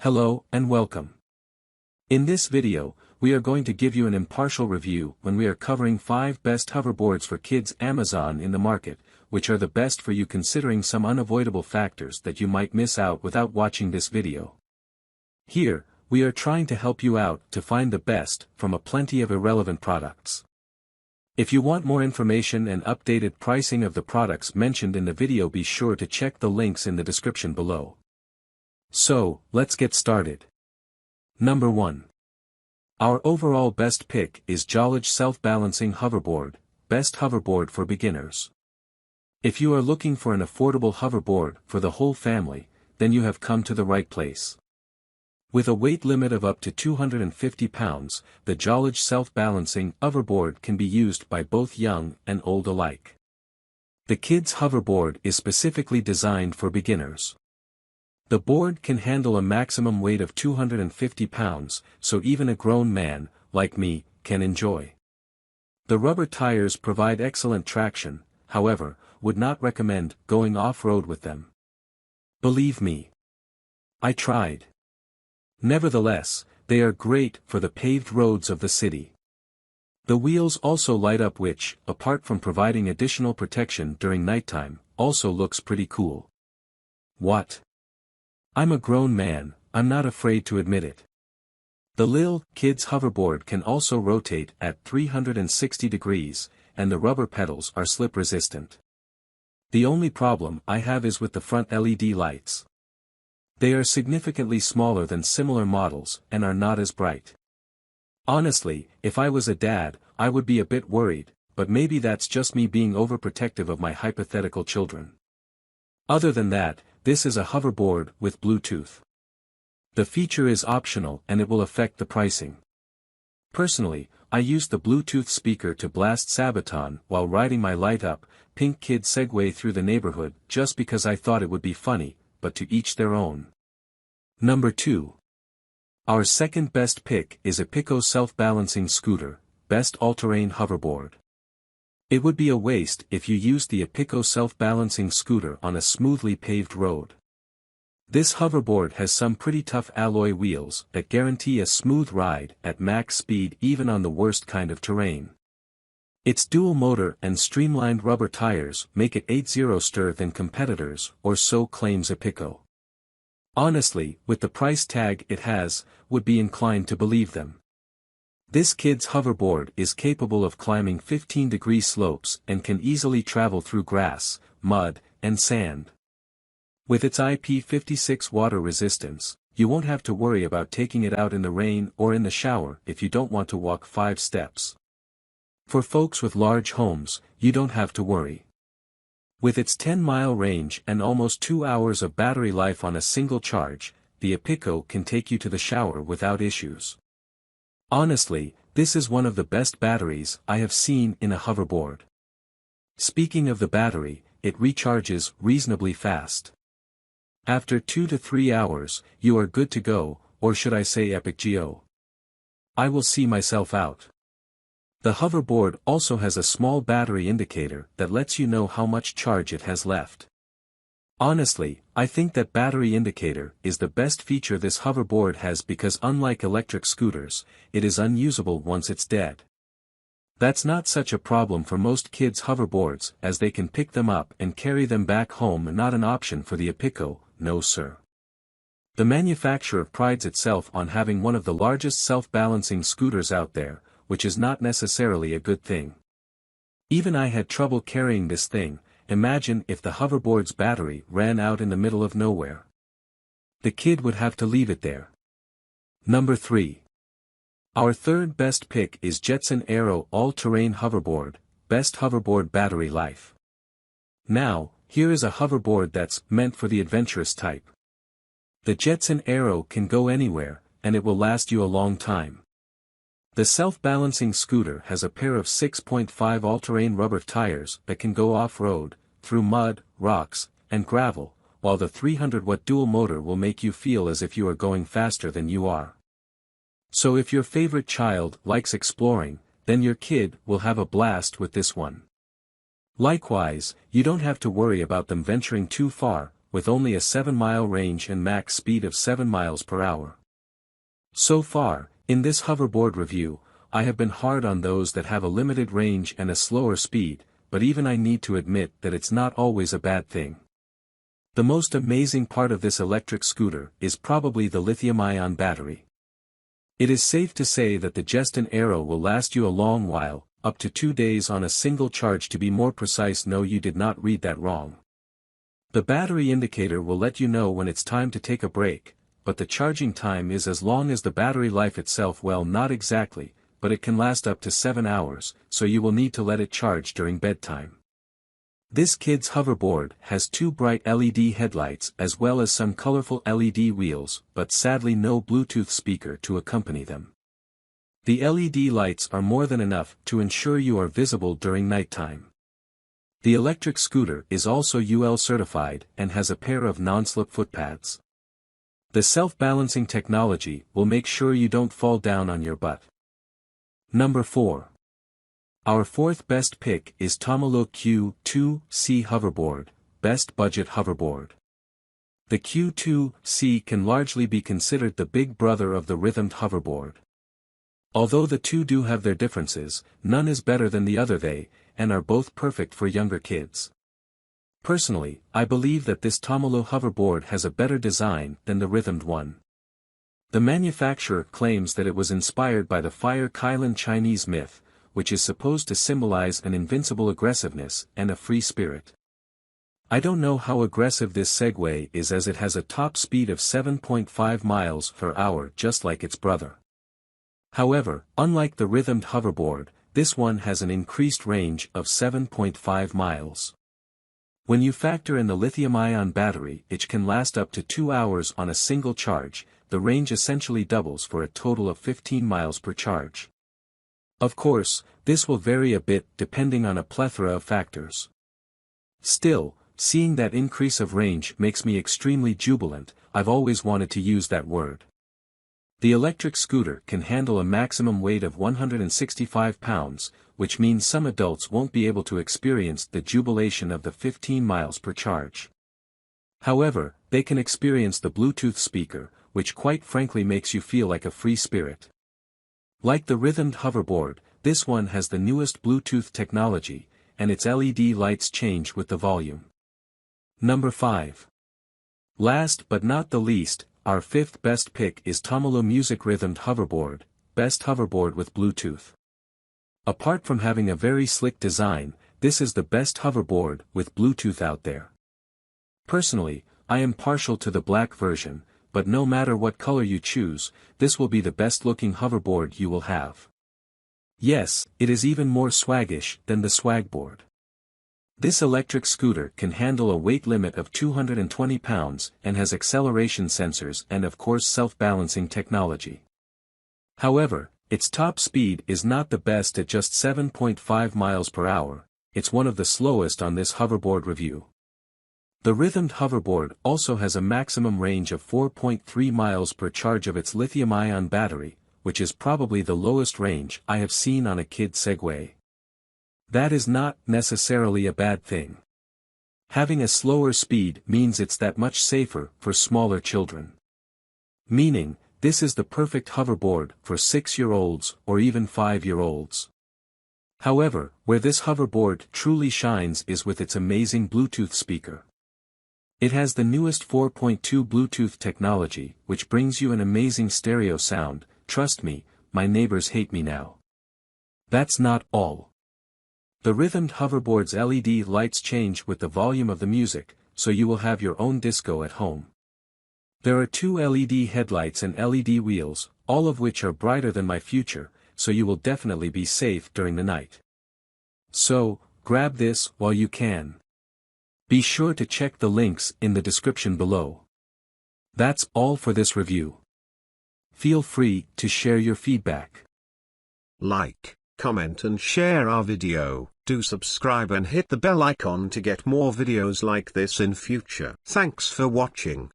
Hello and welcome. In this video, we are going to give you an impartial review when we are covering 5 best hoverboards for kids Amazon in the market, which are the best for you considering some unavoidable factors that you might miss out without watching this video. Here, we are trying to help you out to find the best from a plenty of irrelevant products. If you want more information and updated pricing of the products mentioned in the video, be sure to check the links in the description below. So, let's get started. Number 1. Our overall best pick is JOLEGE Self-Balancing Hoverboard, Best Hoverboard for Beginners. If you are looking for an affordable hoverboard for the whole family, then you have come to the right place. With a weight limit of up to 250 pounds, the JOLEGE Self-Balancing Hoverboard can be used by both young and old alike. The kids' hoverboard is specifically designed for beginners. The board can handle a maximum weight of 250 pounds, so even a grown man, like me, can enjoy. The rubber tires provide excellent traction, however, would not recommend going off-road with them. Believe me. I tried. Nevertheless, they are great for the paved roads of the city. The wheels also light up, which, apart from providing additional protection during nighttime, also looks pretty cool. What? I'm a grown man, I'm not afraid to admit it. The Lil Kids hoverboard can also rotate at 360 degrees, and the rubber pedals are slip resistant. The only problem I have is with the front LED lights. They are significantly smaller than similar models and are not as bright. Honestly, if I was a dad, I would be a bit worried, but maybe that's just me being overprotective of my hypothetical children. Other than that, this is a hoverboard with Bluetooth. The feature is optional and it will affect the pricing. Personally, I used the Bluetooth speaker to blast Sabaton while riding my light-up, pink kid Segway through the neighborhood just because I thought it would be funny, but to each their own. Number 2. Our second best pick is EPIKGO Self-Balancing Scooter, Best All-Terrain Hoverboard. It would be a waste if you used the EPIKGO Self-Balancing Scooter on a smoothly paved road. This hoverboard has some pretty tough alloy wheels that guarantee a smooth ride at max speed even on the worst kind of terrain. Its dual motor and streamlined rubber tires make it 8-0 stir than competitors, or so claims EPIKGO. Honestly, with the price tag it has, would be inclined to believe them. This kid's hoverboard is capable of climbing 15-degree slopes and can easily travel through grass, mud, and sand. With its IP56 water resistance, you won't have to worry about taking it out in the rain or in the shower if you don't want to walk 5 steps. For folks with large homes, you don't have to worry. With its 10-mile range and almost 2 hours of battery life on a single charge, the EPIKGO can take you to the shower without issues. Honestly, this is one of the best batteries I have seen in a hoverboard. Speaking of the battery, it recharges reasonably fast. After 2 to 3 hours, you are good to go, or should I say EPIKGO. I will see myself out. The hoverboard also has a small battery indicator that lets you know how much charge it has left. Honestly, I think that battery indicator is the best feature this hoverboard has because unlike electric scooters, it is unusable once it's dead. That's not such a problem for most kids' hoverboards as they can pick them up and carry them back home, and not an option for the EPIKGO, no sir. The manufacturer prides itself on having one of the largest self-balancing scooters out there, which is not necessarily a good thing. Even I had trouble carrying this thing. Imagine if the hoverboard's battery ran out in the middle of nowhere. The kid would have to leave it there. Number 3. Our third best pick is Jetson Aero All-Terrain Hoverboard, Best Hoverboard Battery Life. Now, here is a hoverboard that's meant for the adventurous type. The Jetson Aero can go anywhere, and it will last you a long time. The self-balancing scooter has a pair of 6.5 all-terrain rubber tires that can go off-road, through mud, rocks, and gravel, while the 300-watt dual motor will make you feel as if you are going faster than you are. So if your favorite child likes exploring, then your kid will have a blast with this one. Likewise, you don't have to worry about them venturing too far, with only a 7-mile range and max speed of 7 miles per hour. So far, in this hoverboard review, I have been hard on those that have a limited range and a slower speed, but even I need to admit that it's not always a bad thing. The most amazing part of this electric scooter is probably the lithium-ion battery. It is safe to say that the Jetson Aero will last you a long while, up to 2 days on a single charge. To be more precise, no, you did not read that wrong. The battery indicator will let you know when it's time to take a break, but the charging time is as long as the battery life itself. Well, not exactly, but it can last up to 7 hours, so you will need to let it charge during bedtime. This kid's hoverboard has 2 bright LED headlights as well as some colorful LED wheels, but sadly no Bluetooth speaker to accompany them. The LED lights are more than enough to ensure you are visible during nighttime. The electric scooter is also UL certified and has a pair of non-slip footpads. The self-balancing technology will make sure you don't fall down on your butt. Number 4. Our fourth best pick is TOMOLOO Q2C Hoverboard, Best Budget Hoverboard. The Q2C can largely be considered the big brother of the rhythmed hoverboard. Although the two do have their differences, none is better than the other. They are both perfect for younger kids. Personally, I believe that this TOMOLOO hoverboard has a better design than the rhythmed one. The manufacturer claims that it was inspired by the Fire Kailan Chinese myth, which is supposed to symbolize an invincible aggressiveness and a free spirit. I don't know how aggressive this Segway is, as it has a top speed of 7.5 miles per hour just like its brother. However, unlike the rhythmed hoverboard, this one has an increased range of 7.5 miles. When you factor in the lithium-ion battery, it can last up to 2 hours on a single charge. The range essentially doubles for a total of 15 miles per charge. Of course, this will vary a bit depending on a plethora of factors. Still, seeing that increase of range makes me extremely jubilant. I've always wanted to use that word. The electric scooter can handle a maximum weight of 165 pounds, which means some adults won't be able to experience the jubilation of the 15 miles per charge. However, they can experience the Bluetooth speaker, which quite frankly makes you feel like a free spirit. Like the rhythmed hoverboard, this one has the newest Bluetooth technology, and its LED lights change with the volume. Number 5. Last but not the least, our fifth best pick is TOMOLOO Music Rhythmed Hoverboard, Best Hoverboard with Bluetooth. Apart from having a very slick design, this is the best hoverboard with Bluetooth out there. Personally, I am partial to the black version, but no matter what color you choose, this will be the best looking hoverboard you will have. Yes, it is even more swaggish than the swagboard. This electric scooter can handle a weight limit of 220 pounds and has acceleration sensors and of course self-balancing technology. However, its top speed is not the best at just 7.5 miles per hour, it's one of the slowest on this hoverboard review. The rhythmed hoverboard also has a maximum range of 4.3 miles per charge of its lithium-ion battery, which is probably the lowest range I have seen on a kid Segway. That is not necessarily a bad thing. Having a slower speed means it's that much safer for smaller children. Meaning, this is the perfect hoverboard for 6-year-olds or even 5-year-olds. However, where this hoverboard truly shines is with its amazing Bluetooth speaker. It has the newest 4.2 Bluetooth technology, which brings you an amazing stereo sound. Trust me, my neighbors hate me now. That's not all. The rhythmed hoverboard's LED lights change with the volume of the music, so you will have your own disco at home. There are 2 LED headlights and LED wheels, all of which are brighter than my future, so you will definitely be safe during the night. So, grab this while you can. Be sure to check the links in the description below. That's all for this review. Feel free to share your feedback. Like, comment and share our video. Do subscribe and hit the bell icon to get more videos like this in future. Thanks for watching.